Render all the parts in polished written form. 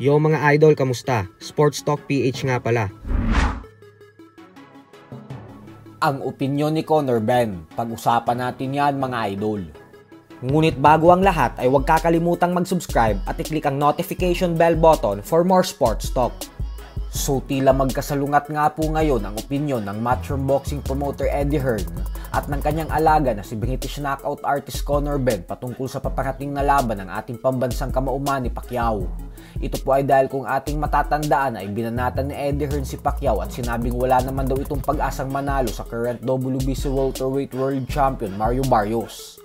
Yo mga idol, kamusta? Sports Talk PH nga pala. Ang opinyon ni Conor Ben, pag-usapan natin yan mga idol. Ngunit bago ang lahat ay huwag kakalimutang mag-subscribe at i-click ang notification bell button for more sports talk. So tila magkasalungat nga po ngayon ang opinyon ng Matchroom Boxing promoter Eddie Hearn at ng kanyang alaga na si British knockout artist Conor Ben patungkol sa paparating na laban ng ating pambansang kamauman ni Pacquiao. Ito po ay dahil kung ating matatandaan ay binanatan ni Eddie Hearn si Pacquiao at sinabing wala naman daw itong pag-asang manalo sa current WBC welterweight world champion Mario Barrios.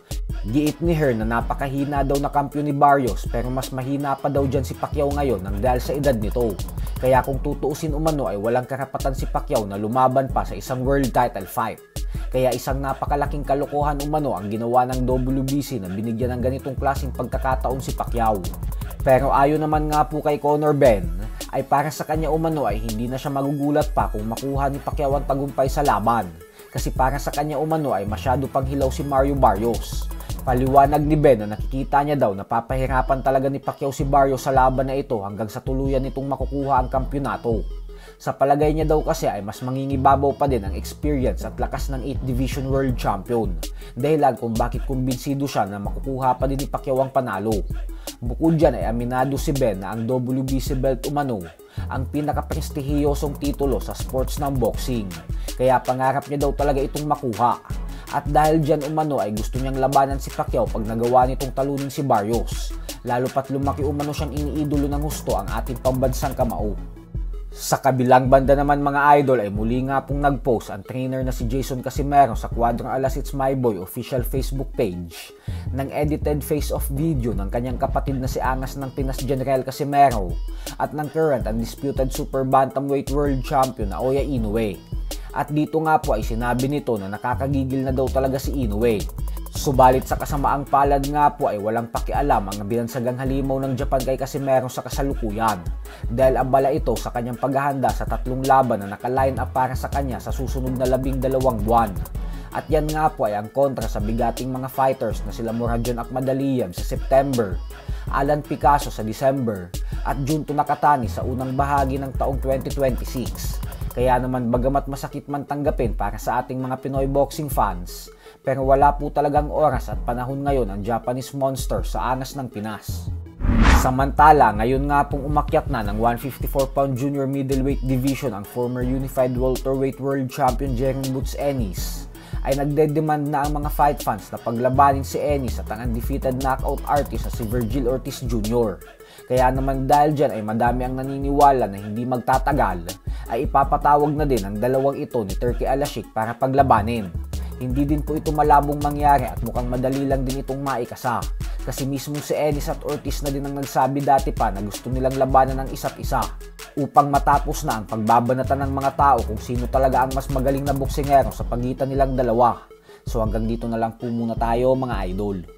Giit ni Hearn na napakahina daw na kampiyon ni Barrios pero mas mahina pa daw dyan si Pacquiao ngayon nang dahil sa edad nito. Kaya kung tutuusin umano ay walang karapatan si Pacquiao na lumaban pa sa isang world title fight. Kaya isang napakalaking kalokohan umano ang ginawa ng WBC na binigyan ng ganitong klaseng pagkakataon si Pacquiao. Pero ayon naman nga po kay Conor Ben ay para sa kanya umano ay hindi na siya magugulat pa kung makuha ni Pacquiao ang tagumpay sa laban. Kasi para sa kanya umano ay masyado pang hilaw si Mario Barrios. Paliwanag ni Ben na nakikita niya daw na papahirapan talaga ni Pacquiao si Barrios sa laban na ito hanggang sa tuluyan nitong makukuha ang kampyonato. Sa palagay niya daw kasi ay mas mangingibabaw pa din ang experience at lakas ng 8th Division World Champion. Dahilan kung bakit kumbinsido siya na makukuha pa din ni Pacquiao ang panalo. Bukod dyan ay aminado si Ben na ang WBC belt umano ang pinakaprestihiyosong titulo sa sports ng boxing. Kaya pangarap niya daw talaga itong makuha. At dahil dyan umano ay gusto niyang labanan si Pacquiao pag nagawa nitong talunin si Barrios. Lalo pat lumaki umano siyang iniidolo ng husto ang ating pambansang kamao. Sa kabilang banda naman mga idol ay muli nga pong nag-post ang trainer na si Jason Casimero sa Cuadrong Alas It's My Boy official Facebook page ng edited face-off video ng kanyang kapatid na si Angas ng Pinas General Casimero at ng current undisputed super bantamweight world champion na Oya Inoue. At dito nga po ay sinabi nito na nakakagigil na daw talaga si Inoue. Subalit sa kasamaang palad nga po ay walang pakialam ang binansagang halimaw ng Japan kay Casimero sa kasalukuyan dahil abala ito sa kanyang paghahanda sa 3 laban na naka-line up para sa kanya sa susunod na 12 buwan. At yan nga po ay ang kontra sa bigating mga fighters na sila Muradjon Akmadalian sa September, Alan Picasso sa December at Junto Nakatani sa unang bahagi ng taong 2026. Kaya naman bagamat masakit man tanggapin para sa ating mga Pinoy boxing fans, pero wala po talagang oras at panahon ngayon ang Japanese monster sa angas ng Pinas. Samantala, ngayon nga pong umakyat na ng 154-pound junior middleweight division ang former unified welterweight world champion Jeremy Boots Ennis, ay nagde-demand na ang mga fight fans na paglabanin si Ennis at ang undefeated knockout artist na si Vergil Ortiz Jr. Kaya naman dahil dyan ay madami ang naniniwala na hindi magtatagal, ay ipapatawag na din ang dalawang ito ni Turki Al-Ashik para paglabanin. Hindi din po ito malabong mangyari at mukhang madali lang din itong maikasa. Kasi mismo si Ennis at Ortiz na din ang nagsabi dati pa na gusto nilang labanan ng isa't isa upang matapos na ang pagbabanatan ng mga tao kung sino talaga ang mas magaling na boksingero sa pagitan nilang dalawa. So hanggang dito na lang po muna tayo mga idol.